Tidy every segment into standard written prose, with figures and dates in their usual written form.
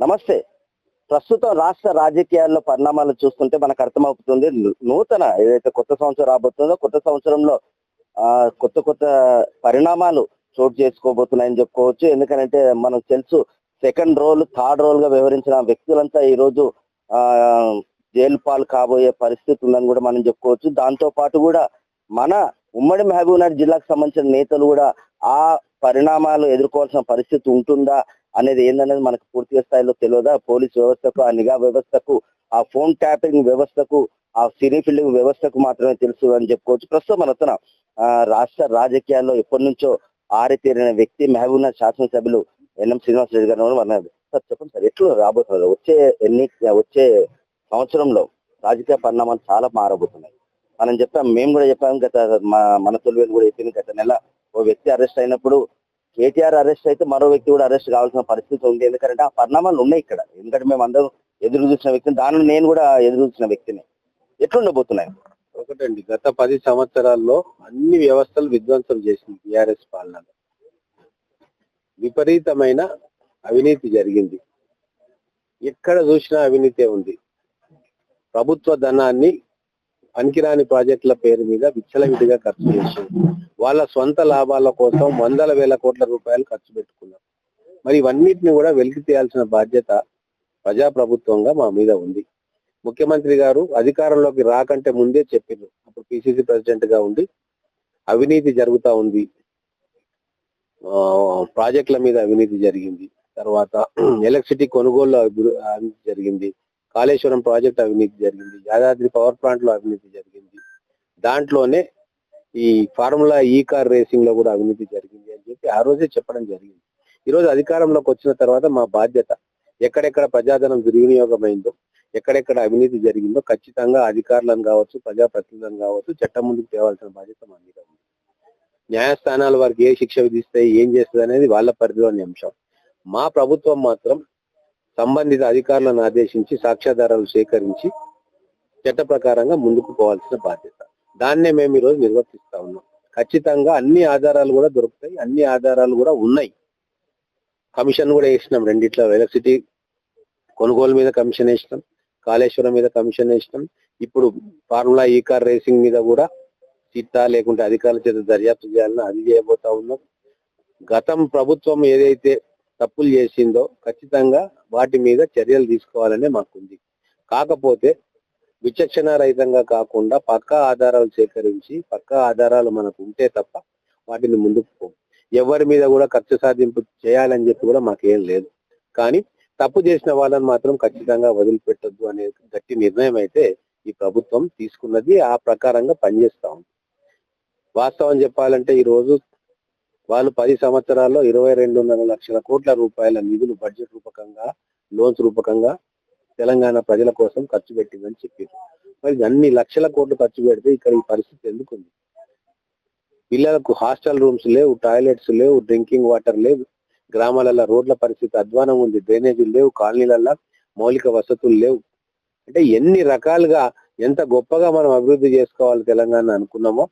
నమస్తే. ప్రస్తుతం రాష్ట్ర రాజకీయాల్లో పరిణామాలు చూస్తుంటే మనకు అర్థమవుతుంది. నూతన ఏదైతే కొత్త సంవత్సరం రాబోతుందో కొత్త సంవత్సరంలో కొత్త కొత్త పరిణామాలు చోటు చేసుకోబోతున్నాయని చెప్పుకోవచ్చు. ఎందుకంటే మనకు తెలుసు సెకండ్ రోల్, థర్డ్ రోల్ గా వ్యవహరించిన వ్యక్తులంతా ఈ రోజు ఆ జైలు పాలు కాబోయే పరిస్థితి ఉందని కూడా మనం చెప్పుకోవచ్చు. దాంతో పాటు కూడా మన ఉమ్మడి మహబూబ్నగర్ జిల్లాకు సంబంధించిన నేతలు కూడా ఆ పరిణామాలు ఎదుర్కోవాల్సిన పరిస్థితి ఉంటుందా అనేది ఏందనేది మనకు పూర్తి స్థాయిలో తెలియదా. పోలీస్ వ్యవస్థకు, ఆ నిఘా వ్యవస్థకు, ఆ ఫోన్ ట్యాపింగ్ వ్యవస్థకు, ఆ సినీ ఫిల్లింగ్ వ్యవస్థకు మాత్రమే తెలుసు అని చెప్పుకోవచ్చు. ప్రస్తుతం మనతోన రాష్ట్ర రాజకీయాల్లో ఎప్పటి నుంచో ఆరితేరిన వ్యక్తి మహబూబ్నగర్ శాసనసభ్యులు ఎన్ఎం శ్రీనివాస్ రెడ్డి గారు అన్నారు. సార్ చెప్పండి సార్, ఎట్లు రాబోతున్నారు వచ్చే సంవత్సరంలో రాజకీయ పరిణామాలు చాలా మారబోతున్నాయి. మనం చెప్పాం, మేము కూడా చెప్పాము, మన తొలివేలు కూడా చెప్పింది. గత నెల ఓ వ్యక్తి అరెస్ట్ అయినప్పుడు కేటీఆర్ అరెస్ట్ అయితే మరో వ్యక్తి కూడా అరెస్ట్ కావాల్సిన పరిస్థితి ఉంది. ఎందుకంటే ఆ పరిణామాలు ఉన్నాయి ఇక్కడ. ఎందుకంటే మేము అందరం ఎదురు చూసిన వ్యక్తిని, దానిలో నేను కూడా ఎదురు చూసిన వ్యక్తిని. ఎట్లుండబోతున్నాయి? ఒకటండి, గత 10 సంవత్సరాల్లో అన్ని వ్యవస్థలు విధ్వంసం చేసింది టిఆర్ఎస్ పాలనలో. విపరీతమైన అవినీతి జరిగింది. ఎక్కడ చూసినా అవినీతే ఉంది. ప్రభుత్వ ధనాన్ని పనికిరాని ప్రాజెక్టుల పేరు మీద విచ్చలవిడిగా ఖర్చు చేసి వాళ్ళ సొంత లాభాల కోసం వందల వేల కోట్ల రూపాయలు ఖర్చు పెట్టుకున్నారు. మరి ఇవన్నిటిని కూడా వెలికి తీయాల్సిన బాధ్యత ప్రజాప్రభుత్వంగా మా మీద ఉంది. ముఖ్యమంత్రి గారు అధికారంలోకి రాకంటే ముందే చెప్పిండ్రు. అప్పుడు పిసిసి ప్రెసిడెంట్ గా ఉండి అవినీతి జరుగుతా ఉంది, ప్రాజెక్టుల మీద అవినీతి జరిగింది, తర్వాత ఎలక్ట్రిసిటీ కొనుగోలు అవినీతి జరిగింది, కాళేశ్వరం ప్రాజెక్ట్ అవినీతి జరిగింది, యాదాద్రి పవర్ ప్లాంట్ లో అవినీతి జరిగింది, దాంట్లోనే ఈ ఫార్ములా ఈ కార్ రేసింగ్ లో కూడా అవినీతి జరిగింది అని చెప్పి ఆ రోజే చెప్పడం జరిగింది. ఈరోజు అధికారంలోకి వచ్చిన తర్వాత మా బాధ్యత ఎక్కడెక్కడ ప్రజాధనం దుర్వినియోగమైందో, ఎక్కడెక్కడ అవినీతి జరిగిందో ఖచ్చితంగా అధికారులను కావచ్చు, ప్రజాప్రతినిధులను కావచ్చు చట్టం ముందుకు తేవాల్సిన బాధ్యత మా మీద ఉంది. న్యాయస్థానాల వారికి ఏ శిక్ష విధిస్తాయి, ఏం చేస్తుంది అనేది వాళ్ళ పరిధిలోని అంశం. మా ప్రభుత్వం మాత్రం సంబంధిత అధికారులను ఆదేశించి సాక్ష్యాధారాలు సేకరించి చట్ట ప్రకారంగా ముందుకు పోవాల్సిన బాధ్యత. దాన్నే మేము ఈరోజు నిర్వర్తిస్తా ఉన్నాం. ఖచ్చితంగా అన్ని ఆధారాలు కూడా దొరుకుతాయి, అన్ని ఆధారాలు కూడా ఉన్నాయి. కమిషన్ కూడా వేసినాం రెండిట్లో. ఎలక్ట్రిసిటీ కొనుగోలు మీద కమిషన్ వేసినాం, కాళేశ్వరం మీద కమిషన్ వేసినాం. ఇప్పుడు ఫార్ములా ఈ కార్ రేసింగ్ మీద కూడా చిట్టా లేకుంటే అధికారుల చేత దర్యాప్తు చేయాలని అది చేయబోతా ఉన్నాం. గతం ప్రభుత్వం ఏదైతే తప్పులు చేసిందో ఖచ్చితంగా వాటి మీద చర్యలు తీసుకోవాలనే మాకుంది. కాకపోతే విచక్షణ రహితంగా కాకుండా పక్కా ఆధారాలు సేకరించి, పక్కా ఆధారాలు మనకు ఉంటే తప్ప వాటిని ముందుకు పోం. ఎవరి మీద కూడా కక్ష సాధింపు చేయాలని చెప్పి కూడా మాకేం లేదు. కానీ తప్పు చేసిన వాళ్ళని మాత్రం ఖచ్చితంగా వదిలిపెట్టొద్దు అనే గట్టి నిర్ణయం అయితే ఈ ప్రభుత్వం తీసుకున్నది. ఆ ప్రకారంగా పనిచేస్తా ఉంది. వాస్తవం చెప్పాలంటే ఈ రోజు వాళ్ళు 10 సంవత్సరాల్లో 22.5 లక్షల కోట్ల రూపాయల నిధులు బడ్జెట్ రూపకంగా, లోన్స్ రూపకంగా తెలంగాణ ప్రజల కోసం ఖర్చు పెట్టిందని చెప్పారు. మరి అన్ని లక్షల కోట్లు ఖర్చు పెడితే ఇక్కడ ఈ పరిస్థితి ఎందుకుంది? పిల్లలకు హాస్టల్ రూమ్స్ లేవు, టాయిలెట్స్ లేవు, డ్రింకింగ్ వాటర్ లేవు, గ్రామాలలో రోడ్ల పరిస్థితి అధ్వానం ఉంది, డ్రైనేజీలు లేవు, కాలనీలలో మౌలిక వసతులు లేవు. అంటే ఎన్ని రకాలుగా ఎంత గొప్పగా మనం అభివృద్ధి చేసుకోవాలి తెలంగాణ అనుకున్నామో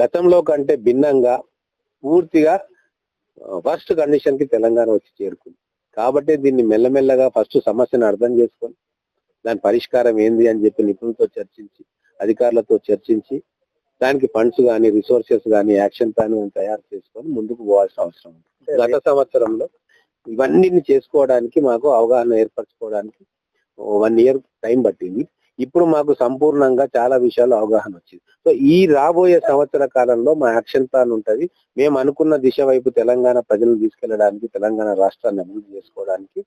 గతంలో కంటే భిన్నంగా పూర్తిగా వర్స్ట్ కండిషన్ కి తెలంగాణ వచ్చి చేరుకుంది. కాబట్టి దీన్ని మెల్లమెల్లగా ఫస్ట్ సమస్యను అర్థం చేసుకొని దాని పరిష్కారం ఏంది అని చెప్పి నిపుణులతో చర్చించి, అధికారులతో చర్చించి, దానికి ఫండ్స్ కానీ, రిసోర్సెస్ కానీ, యాక్షన్ ప్లాన్ తయారు చేసుకొని ముందుకు పోవాల్సిన అవసరం ఉంది. గత సంవత్సరంలో ఇవన్నీ చేసుకోవడానికి మాకు అవగాహన ఏర్పరచుకోవడానికి 1 year టైం పట్టింది. ఇప్పుడు మాకు సంపూర్ణంగా చాలా విషయాలు అవగాహన వచ్చింది. సో ఈ రాబోయే సంవత్సర కాలంలో మా యాక్షన్ ప్లాన్ ఉంటుంది. మేము అనుకున్న దిశ వైపు తెలంగాణ ప్రజలను తీసుకెళ్లడానికి, తెలంగాణ రాష్ట్రాన్ని అభివృద్ధి చేసుకోవడానికి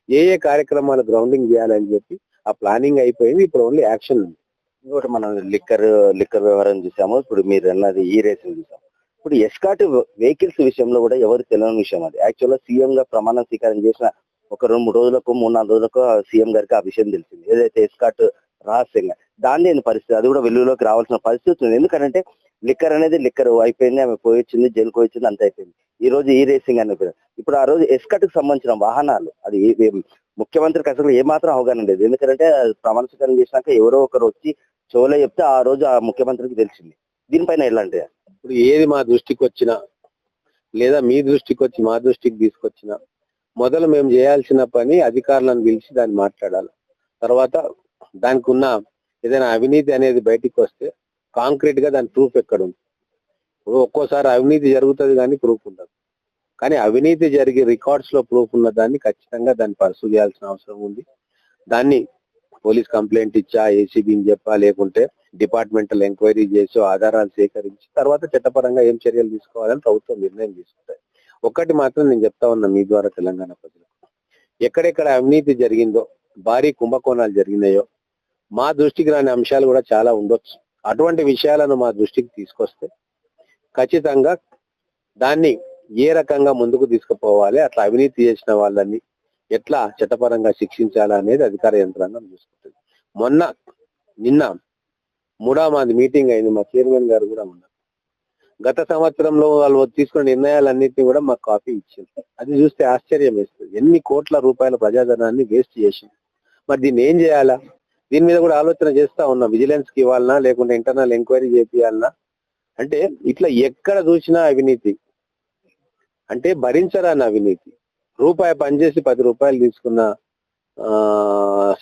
ఏ కార్యక్రమాలు గ్రౌండింగ్ చేయాలని చెప్పి ఆ ప్లానింగ్ అయిపోయింది. ఇప్పుడు ఓన్లీ యాక్షన్ ఉంది. ఇంకోటి మనం లిక్కర్ వ్యవహారం చూసాము. ఇప్పుడు మీరు అన్నది ఈ రేసింగ్ చూసాము. ఇప్పుడు ఎస్కాట్ వెహికల్స్ విషయంలో కూడా ఎవరు తెలియని విషయం. అది యాక్చువల్గా సీఎం గా ప్రమాణ స్వీకారం చేసిన ఒక 2-3 రోజులకు 3-4 రోజులకు సీఎం గారికి ఆ విషయం తెలిసింది. ఏదైతే ఎస్కాట్ రహస్యంగా దాని పరిస్థితి, అది కూడా వెలుగులోకి రావాల్సిన పరిస్థితి ఉంది. ఎందుకంటే లిక్కర్ అనేది లిక్కర్ అయిపోయింది, ఆమె పోయింది, జైలుకు వచ్చింది, అంత అయిపోయింది. ఈ రోజు ఈ రేసింగ్ అని ఇప్పుడు ఆ రోజు ఎస్కాట్ కు సంబంధించిన వాహనాలు అది ముఖ్యమంత్రికి అసలు ఏమాత్రం అవగాహన లేదు. ఎందుకంటే ప్రమాణ స్వీకారం చేసినాక ఎవరో ఒకరు వచ్చి చెవులో చెప్తే ఆ రోజు ఆ ముఖ్యమంత్రికి తెలిసింది. దీనిపైన ఎలాంటి ఇప్పుడు ఏది మా దృష్టికి వచ్చినా లేదా మీ దృష్టికి వచ్చి మా దృష్టికి తీసుకొచ్చినా మొదలు మేము చేయాల్సిన పని అధికారులను పిలిచి దాన్ని మాట్లాడాలి. తర్వాత దానికి ఉన్న ఏదైనా అవినీతి అనేది బయటికి వస్తే కాంక్రీట్ గా దాని ప్రూఫ్ ఎక్కడ ఉంది. ఇప్పుడు ఒక్కోసారి అవినీతి జరుగుతుంది కానీ ప్రూఫ్ ఉండదు. కానీ అవినీతి జరిగి రికార్డ్స్ లో ప్రూఫ్ ఉన్న దాన్ని ఖచ్చితంగా దాన్ని పర్సూ చేయాల్సిన అవసరం ఉంది. దాన్ని పోలీస్ కంప్లైంట్ ఇచ్చా, ఏసీబీని చెప్పా, లేకుంటే డిపార్ట్మెంటల్ ఎంక్వైరీ చేసి ఆధారాలు సేకరించి తర్వాత చట్టపరంగా ఏం చర్యలు తీసుకోవాలని ప్రభుత్వం నిర్ణయం తీసుకుంటాయి. ఒక్కటి మాత్రం నేను చెప్తా ఉన్నా మీ ద్వారా తెలంగాణ ప్రజలకు, ఎక్కడెక్కడ అవినీతి జరిగిందో, భారీ కుంభకోణాలు జరిగినాయో, మా దృష్టికి రాని అంశాలు కూడా చాలా ఉండొచ్చు. అటువంటి విషయాలను మా దృష్టికి తీసుకొస్తే ఖచ్చితంగా దాన్ని ఏ రకంగా ముందుకు తీసుకుపోవాలి, అట్లా అవినీతి చేసిన వాళ్ళని ఎట్లా చట్టపరంగా శిక్షించాలా అనేది అధికార యంత్రాంగం చూసుకుంటుంది. నిన్న 3వ మీటింగ్ అయింది, మా చైర్మన్ గారు కూడా ఉన్నారు. గత సంవత్సరంలో వాళ్ళు తీసుకున్న నిర్ణయాలన్నింటినీ కూడా మాకు కాపీ ఇచ్చింది. అది చూస్తే ఆశ్చర్యం వేస్తుంది. ఎన్ని కోట్ల రూపాయల ప్రజాధనాన్ని వేస్ట్ చేసింది. మరి దీన్ని ఏం చేయాలా, దీని మీద కూడా ఆలోచన చేస్తా ఉన్నా. విజిలెన్స్ కి ఇవ్వాలన్నా, లేకుంటే ఇంటర్నల్ ఎంక్వైరీ చేపియాలన్నా. అంటే ఇట్లా ఎక్కడ చూసినా అవినీతి, అంటే భరించరాని అవినీతి. రూపాయి పనిచేసి 10 రూపాయలు తీసుకున్న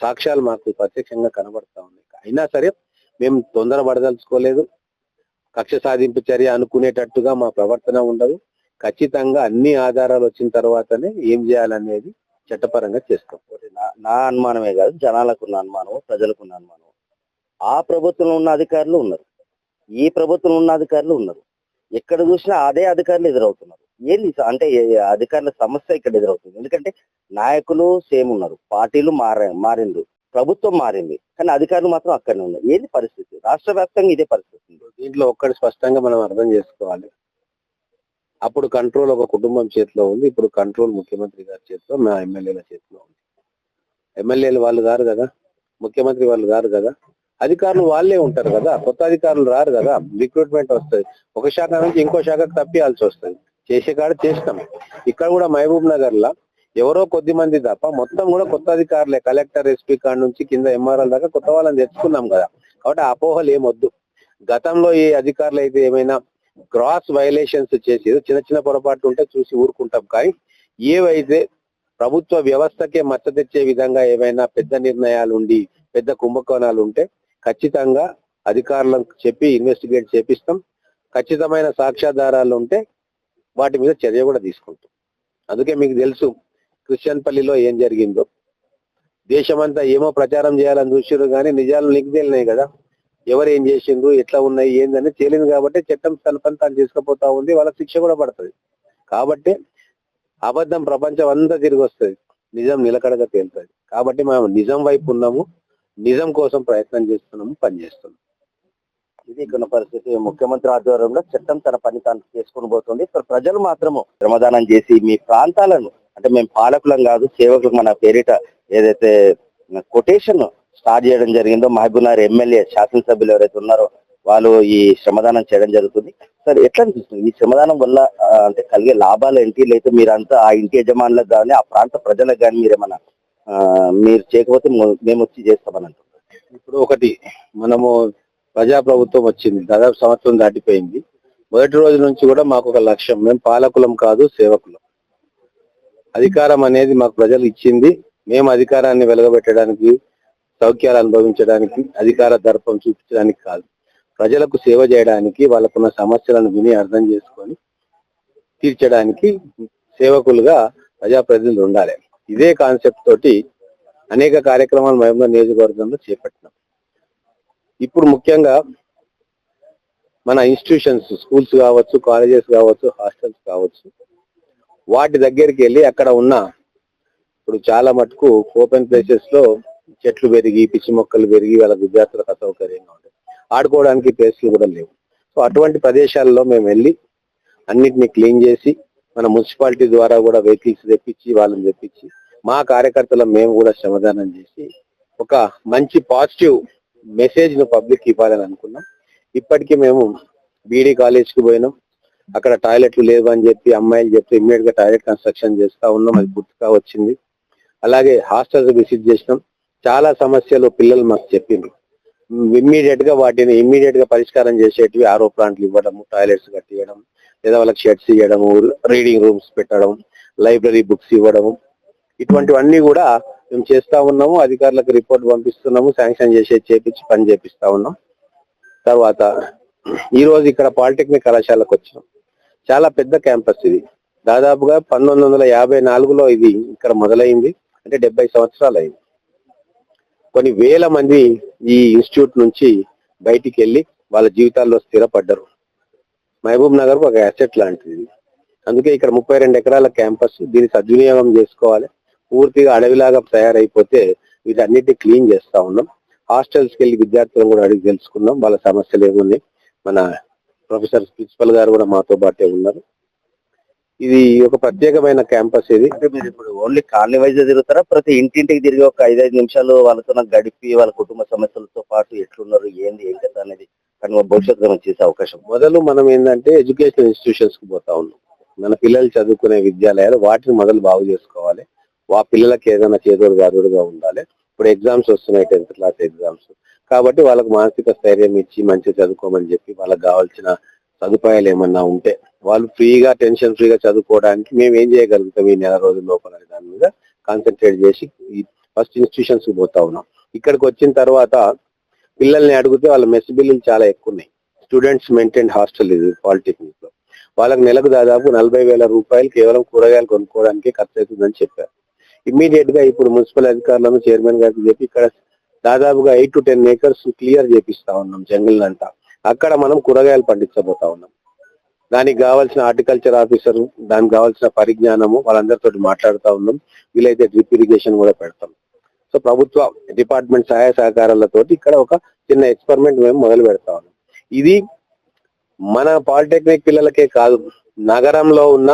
సాక్ష్యాలు మాకు ప్రత్యక్షంగా కనబడతా ఉన్నాయి. అయినా సరే మేము తొందరపడదలుచుకోలేదు. కక్ష సాధింపు చర్య అనుకునేటట్టుగా మా ప్రవర్తన ఉండదు. ఖచ్చితంగా అన్ని ఆధారాలు వచ్చిన తర్వాతనే ఏం చేయాలనేది చట్టపరంగా చేస్తాం. నా అనుమానమే కాదు, జనాలకు ఉన్న అనుమానం, ప్రజలకు ఉన్న అనుమానం. ఆ ప్రభుత్వంలో ఉన్న అధికారులు ఉన్నారు, ఈ ప్రభుత్వంలో ఉన్న అధికారులు ఉన్నారు. ఎక్కడ చూసినా అదే అధికారులు ఎదురవుతున్నారు. ఏంది అంటే అధికారుల సమస్య ఇక్కడ ఎదురవుతుంది. ఎందుకంటే నాయకులు సేమ్ ఉన్నారు, పార్టీలు మారిండ్రు, ప్రభుత్వం మారింది, కానీ అధికారులు మాత్రం అక్కడనే ఉన్నారు. ఏంది పరిస్థితి? రాష్ట్ర వ్యాప్తంగా ఇదే పరిస్థితి. దీంట్లో ఒక్కటి స్పష్టంగా మనం అర్థం చేసుకోవాలి. అప్పుడు కంట్రోల్ ఒక కుటుంబం చేతిలో ఉంది, ఇప్పుడు కంట్రోల్ ముఖ్యమంత్రి గారి చేతిలో, మా ఎమ్మెల్యేల చేతిలో ఉంది. ఎమ్మెల్యేలు వాళ్ళు కారు కదా, ముఖ్యమంత్రి వాళ్ళు కారు కదా, అధికారులు వాళ్ళే ఉంటారు కదా, కొత్త అధికారులు రారు కదా. రిక్రూట్మెంట్ వస్తుంది, ఒక శాఖ నుంచి ఇంకో శాఖకు తప్పియాల్సి వస్తుంది. చేసే కాడ చేస్తాం. ఇక్కడ కూడా మహబూబ్ నగర్ లా ఎవరో కొద్ది మంది తప్ప మొత్తం కూడా కొత్త అధికారులే. కలెక్టర్, ఎస్పీ కాడ నుంచి కింద ఎంఆర్ఎల్ దాకా కొత్త వాళ్ళని తెచ్చుకున్నాం కదా. కాబట్టి అపోహలు ఏమొద్దు. గతంలో ఏ అధికారులు అయితే ఏమైనా గ్రాస్ వైలేషన్స్ చేసి చిన్న చిన్న పొరపాట్లు ఉంటే చూసి ఊరుకుంటాం. కానీ ఏవైతే ప్రభుత్వ వ్యవస్థకే మచ్చ తెచ్చే విధంగా ఏమైనా పెద్ద నిర్ణయాలు ఉండి పెద్ద కుంభకోణాలు ఉంటే ఖచ్చితంగా అధికారులకు చెప్పి ఇన్వెస్టిగేట్ చేపిస్తాం. ఖచ్చితమైన సాక్ష్యాధారాలు ఉంటే వాటి మీద చర్య కూడా తీసుకుంటాం. అందుకే మీకు తెలుసు క్రిస్టియన్పల్లిలో ఏం జరిగిందో. దేశమంతా ఏమో ప్రచారం చేయాలని చూసారు కానీ నిజాలు నీకు తేలినాయి కదా. ఎవరు ఏం చేసిండ్రు, ఎట్లా ఉన్నాయి, ఏందని తేలింది. కాబట్టి చట్టం తన పని తాను తీసుకుపోతా ఉంది, వాళ్ళకి శిక్ష కూడా పడుతుంది. కాబట్టి అబద్ధం ప్రపంచం అంతా తిరిగి వస్తుంది, నిజం నిలకడగా తేలుతుంది. కాబట్టి మనం నిజం వైపు ఉన్నాము, నిజం కోసం ప్రయత్నం చేస్తున్నాము, పనిచేస్తున్నాము. ఇది ఇక్కడ పరిస్థితి. ముఖ్యమంత్రి ఆధ్వర్యంలో చట్టం తన పని తాను చేసుకుని పోతుంది. ప్రజలు మాత్రము శ్రమదానం చేసి మీ ప్రాంతాలను, అంటే మేము పాలకులం కాదు సేవకులకు, మన పేరిట ఏదైతే కొటేషన్ స్టార్ట్ చేయడం జరిగిందో, మహబూబ్నగర్ ఎమ్మెల్యే శాసనసభ్యులు ఎవరైతే ఉన్నారో వాళ్ళు ఈ శ్రమదానం చేయడం జరుగుతుంది. సార్, ఎట్లా అనిపిస్తుంది ఈ శ్రమదానం వల్ల అంటే కలిగే లాభాలు ఏంటి? లేకపోతే మీరంతా ఆ ఇంటి యజమానులకు కానీ ఆ ప్రాంత ప్రజలకు కానీ మీరేమన్నా మీరు చేయకపోతే మేము వచ్చి చేస్తామని అంటున్నారు? ఇప్పుడు ఒకటి, మనము ప్రజాప్రభుత్వం వచ్చింది, దాదాపు సంవత్సరం దాటిపోయింది. మొదటి రోజు నుంచి కూడా మాకు ఒక లక్ష్యం, మేము పాలకులం కాదు సేవకులం. అధికారం అనేది మాకు ప్రజలు ఇచ్చింది, మేము అధికారాన్ని వెలగబెట్టడానికి, సౌఖ్యాలు అనుభవించడానికి, అధికార దర్పం చూపించడానికి కాదు, ప్రజలకు సేవ చేయడానికి, వాళ్ళకున్న సమస్యలను విని అర్థం చేసుకొని తీర్చడానికి సేవకులుగా ప్రజాప్రతినిధులు ఉండాలి. ఇదే కాన్సెప్ట్ తోటి అనేక కార్యక్రమాలు మహబూబ్నగర్ నియోజకవర్గంలో చేపట్టినాం. ఇప్పుడు ముఖ్యంగా మన ఇన్స్టిట్యూషన్స్, స్కూల్స్ కావచ్చు, కాలేజెస్ కావచ్చు, హాస్టల్స్ కావచ్చు, వాటి దగ్గరికి వెళ్ళి అక్కడ ఉన్న, ఇప్పుడు చాలా మటుకు ఓపెన్ ప్లేసెస్ లో చెట్లు పెరిగి పిచ్చి మొక్కలు పెరిగి వాళ్ళ విద్యార్థులకు అసౌకర్యంగా ఉంటాయి, ఆడుకోవడానికి ప్లేస్లు కూడా లేవు. సో అటువంటి ప్రదేశాల్లో మేము వెళ్ళి అన్నిటిని క్లీన్ చేసి, మన మున్సిపాలిటీ ద్వారా కూడా వెహికల్స్ తెప్పించి, వాళ్ళని తెప్పించి, మా కార్యకర్తలు మేము కూడా శ్రమదానం చేసి ఒక మంచి పాజిటివ్ మెసేజ్ ను పబ్లిక్ ఇవ్వాలని అనుకున్నాం. ఇప్పటికీ మేము బీడీ కాలేజ్ కి పోయినాం, అక్కడ టాయిలెట్లు లేవు అని చెప్పి అమ్మాయిలు చెప్తే ఇమ్మీడియట్ గా టాయిలెట్ కన్స్ట్రక్షన్ చేస్తా ఉన్నాం, అది పూర్తిగా వచ్చింది. అలాగే హాస్టల్స్ విజిట్ చేసినాం, చాలా సమస్యలు పిల్లలు మాకు చెప్పిండ్రు. ఇమ్మీడియట్ గా వాటిని ఇమ్మీడియట్ గా పరిష్కారం చేసేటివి ఆరో ప్లాంట్లు ఇవ్వడము, టాయిలెట్స్ కట్టియడం, లేదా వాళ్ళకి షెడ్స్ ఇవ్వడము, రీడింగ్ రూమ్స్ పెట్టడం, లైబ్రరీ బుక్స్ ఇవ్వడము, ఇటువంటివన్నీ కూడా మేము చేస్తా ఉన్నాము. అధికారులకు రిపోర్ట్ పంపిస్తున్నాము, శాంక్షన్ చేపించి పని చేపిస్తా ఉన్నాం. తర్వాత ఈ రోజు ఇక్కడ పాలిటెక్నిక్ కళాశాలకు వచ్చినాం. చాలా పెద్ద క్యాంపస్ ఇది. దాదాపుగా 1954లో ఇది ఇక్కడ మొదలైంది, అంటే 70 సంవత్సరాలు అయింది. కొన్ని వేల మంది ఈ ఇన్స్టిట్యూట్ నుంచి బయటికి వెళ్ళి వాళ్ళ జీవితాల్లో స్థిరపడ్డారు. మహబూబ్ నగర్ ఒక అసెట్ లాంటిది. అందుకే ఇక్కడ 32 ఎకరాల క్యాంపస్, దీన్ని సద్వినియోగం చేసుకోవాలి. పూర్తిగా అడవిలాగా తయారైపోతే వీటన్నిటిని క్లీన్ చేస్తా ఉన్నాం. హాస్టల్స్కి వెళ్ళి విద్యార్థులను కూడా అడిగి తెలుసుకున్నాం వాళ్ళ సమస్యలు ఏమున్నాయి. మన ప్రొఫెసర్ ప్రిన్సిపల్ గారు కూడా మాతో పాటే ఉన్నారు. ఇది ఒక ప్రత్యేకమైన క్యాంపస్. ఇది అంటే మీరు ఇప్పుడు ఓన్లీ కాలనీ వైజ్ తిరుగుతారా, ప్రతి ఇంటింటికి తిరిగి ఒక 5-5 నిమిషాలు వాళ్ళతో గడిపి వాళ్ళ కుటుంబ సమస్యలతో పాటు ఎట్లున్నారు ఏంది ఏం కదా అనేది కానీ భవిష్యత్తులో మనం చేసే అవకాశం? మొదలు మనం ఏంటంటే ఎడ్యుకేషనల్ ఇన్స్టిట్యూషన్స్ కి పోతా ఉన్నాం. మన పిల్లలు చదువుకునే విద్యాలయాలు వాటిని మొదలు బాగు చేసుకోవాలి. పిల్లలకి ఏదైనా చేదోడు వాదోడుగా ఉండాలి. ఇప్పుడు ఎగ్జామ్స్ వస్తున్నాయి, 10th క్లాస్ ఎగ్జామ్స్. కాబట్టి వాళ్ళకు మానసిక స్థైర్యం ఇచ్చి మంచిగా చదువుకోమని చెప్పి వాళ్ళకి కావాల్సిన సదుపాయాలు ఏమన్నా ఉంటే వాళ్ళు టెన్షన్ ఫ్రీగా చదువుకోవడానికి మేము ఏం చేయగలుగుతాం ఈ నెల రోజుల లోపల దాని మీద కాన్సన్ట్రేట్ చేసి ఫస్ట్ ఇన్స్టిట్యూషన్స్ కి పోతా ఉన్నాం. ఇక్కడికి వచ్చిన తర్వాత పిల్లల్ని అడిగితే వాళ్ళ మెస్ బిల్లులు చాలా ఎక్కువ ఉన్నాయి. స్టూడెంట్స్ మెయింటైన్ హాస్టల్ ఇది పాలిటెక్నిక్ లో. వాళ్ళకి నెలకు దాదాపు 40,000 రూపాయలు కేవలం కూరగాయలు కొనుక్కోవడానికి ఖర్చు అవుతుందని చెప్పారు. ఇమ్మీడియట్ గా ఇప్పుడు మున్సిపల్ అధికారులను చైర్మన్ గారికి చెప్పి ఇక్కడ దాదాపుగా 8 to 10 acres క్లియర్ చేపిస్తా ఉన్నాం జంగిల్ అంతా. అక్కడ మనం కూరగాయలు పండించబోతా ఉన్నాం. దానికి కావాల్సిన హార్టికల్చర్ ఆఫీసర్, దానికి కావాల్సిన పరిజ్ఞానము వాళ్ళందరితో మాట్లాడుతూ ఉన్నాం. వీలైతే డ్రిప్ ఇరిగేషన్ కూడా పెడతాం. సో ప్రభుత్వ డిపార్ట్మెంట్ సహాయ సహకారాలతో ఇక్కడ ఒక చిన్న ఎక్స్పెరిమెంట్ మేము మొదలు పెడతా ఉన్నాం. ఇది మన పాలిటెక్నిక్ పిల్లలకే కాదు, నగరంలో ఉన్న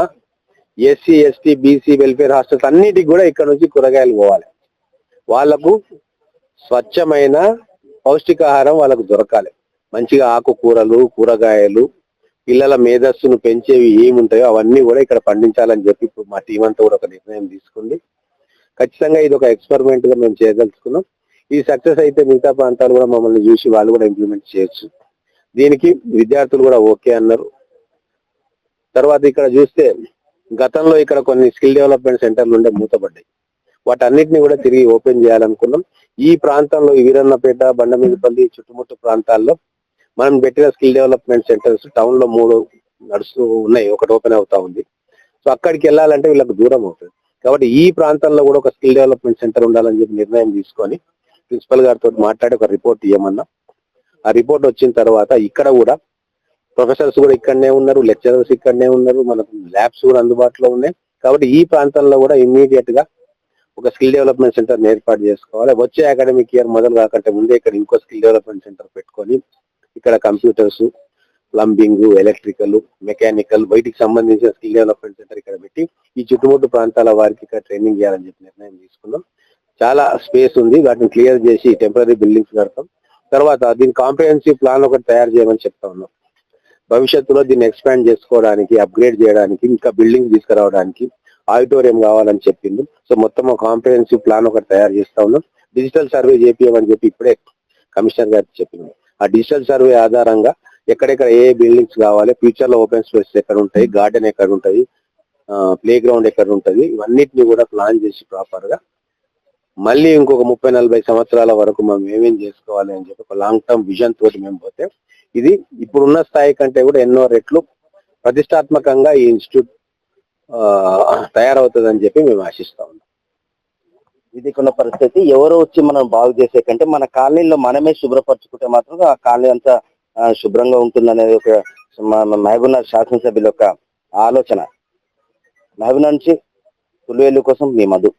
SC, ST, BC welfare hostels అన్నిటికి కూడా ఇక్కడ నుంచి కూరగాయలు పోవాలి. వాళ్లకు స్వచ్ఛమైన పౌష్టికాహారం వాళ్ళకు దొరకాలి. మంచిగా ఆకుకూరలు, కూరగాయలు, పిల్లల మేధస్సును పెంచేవి ఏముంటాయో అవన్నీ కూడా ఇక్కడ పండించాలని చెప్పి ఇప్పుడు మా టీం అంతా కూడా ఒక నిర్ణయం తీసుకుంది. ఖచ్చితంగా ఇది ఒక ఎక్స్పెరిమెంట్ గా మేము చేయదలుచుకున్నాం. ఈ సక్సెస్ అయితే మిగతా ప్రాంతాలు కూడా మమ్మల్ని చూసి వాళ్ళు కూడా ఇంప్లిమెంట్ చేయొచ్చు. దీనికి విద్యార్థులు కూడా ఓకే అన్నారు. తర్వాత ఇక్కడ చూస్తే గతంలో ఇక్కడ కొన్ని స్కిల్ డెవలప్మెంట్ సెంటర్లు ఉండే మూతపడ్డాయి. వాటన్నిటిని కూడా తిరిగి ఓపెన్ చేయాలనుకున్నాం. ఈ ప్రాంతంలో వీరన్నపేట, బండమీదపల్లి చుట్టుముట్టు ప్రాంతాల్లో మనం పెట్టిన స్కిల్ డెవలప్మెంట్ సెంటర్స్ టౌన్ లో 3 నడుస్తూ ఉన్నాయి, ఒకటి ఓపెన్ అవుతా ఉంది. సో అక్కడికి వెళ్ళాలంటే వీళ్ళకి దూరం అవుతుంది. కాబట్టి ఈ ప్రాంతంలో కూడా ఒక స్కిల్ డెవలప్మెంట్ సెంటర్ ఉండాలని చెప్పి నిర్ణయం తీసుకొని ప్రిన్సిపల్ గారితో మాట్లాడి ఒక రిపోర్ట్ ఇవ్వమన్నా. ఆ రిపోర్ట్ వచ్చిన తర్వాత ఇక్కడ కూడా ప్రొఫెసర్స్ కూడా ఇక్కడనే ఉన్నారు, లెక్చరర్స్ ఇక్కడనే ఉన్నారు, మనకు ల్యాబ్స్ కూడా అందుబాటులో ఉన్నాయి. కాబట్టి ఈ ప్రాంతంలో కూడా ఇమ్మీడియట్ గా ఒక స్కిల్ డెవలప్మెంట్ సెంటర్ ఏర్పాటు చేసుకోవాలి. వచ్చే అకాడమిక్ ఇయర్ మొదలు కాకంటే ముందే ఇక్కడ ఇంకో స్కిల్ డెవలప్మెంట్ సెంటర్ పెట్టుకొని ఇక్కడ కంప్యూటర్స్, ప్లంబింగ్, ఎలక్ట్రికల్, మెకానికల్ వీటికి సంబంధించిన స్కిల్ డెవలప్మెంట్ సెంటర్ ఇక్కడ పెట్టి ఈ చుట్టుముట్టు ప్రాంతాల వారికి ఇక్కడ ట్రైనింగ్ చేయాలని చెప్పి నిర్ణయం తీసుకున్నాం. చాలా స్పేస్ ఉంది, వాటిని క్లియర్ చేసి టెంపరీ బిల్డింగ్స్ కడతాం. తర్వాత దీని కాంప్రహెన్సివ్ ప్లాన్ ఒకటి తయారు చేయమని చెప్తా ఉన్నాం. భవిష్యత్తులో దీన్ని ఎక్స్పాండ్ చేసుకోవడానికి, అప్గ్రేడ్ చేయడానికి, ఇంకా బిల్డింగ్ తీసుకురావడానికి ఆడిటోరియం కావాలని చెప్పింది. సో మొత్తం ఒక కాంప్రహెన్సివ్ ప్లాన్ ఒకటి తయారు చేస్తా ఉన్నాం. డిజిటల్ సర్వే చేపియమని చెప్పి ఇప్పుడే కమిషనర్ గారికి చెప్పింది. ఆ డిజిటల్ సర్వే ఆధారంగా ఎక్కడెక్కడ ఏ బిల్డింగ్స్ కావాలి, ఫ్యూచర్ లో ఓపెన్ స్పేస్ ఎక్కడ ఉంటాయి, గార్డెన్ ఎక్కడ ఉంటుంది, ప్లే గ్రౌండ్ ఎక్కడ ఉంటుంది, ఇవన్నిటిని కూడా ప్లాన్ చేసి ప్రాపర్ గా మళ్ళీ ఇంకొక 30-40 సంవత్సరాల వరకు మనం ఏమేం చేసుకోవాలి అని చెప్పి ఒక లాంగ్ టర్మ్ విజన్ తోటి మేము పోతే ఇది ఇప్పుడున్న స్థాయి కంటే కూడా ఎన్నో రెట్లు ప్రతిష్టాత్మకంగా ఈ ఇన్స్టిట్యూట్ తయారవుతుందని చెప్పి మేము ఆశిస్తా ఉన్నాం. ఇది కొన్న పరిస్థితి ఎవరో వచ్చి మనం బాగు చేసే కంటే మన కాలనీలో మనమే శుభ్రపరచుకుంటే మాత్రం ఆ కాలనీ అంతా శుభ్రంగా ఉంటుందనేది ఒక మహబూబ్నగర్ శాసనసభ్యుల యొక్క ఆలోచన. మహబూబ్నగర్ నుంచి పులివెల్లి కోసం మీ మధు.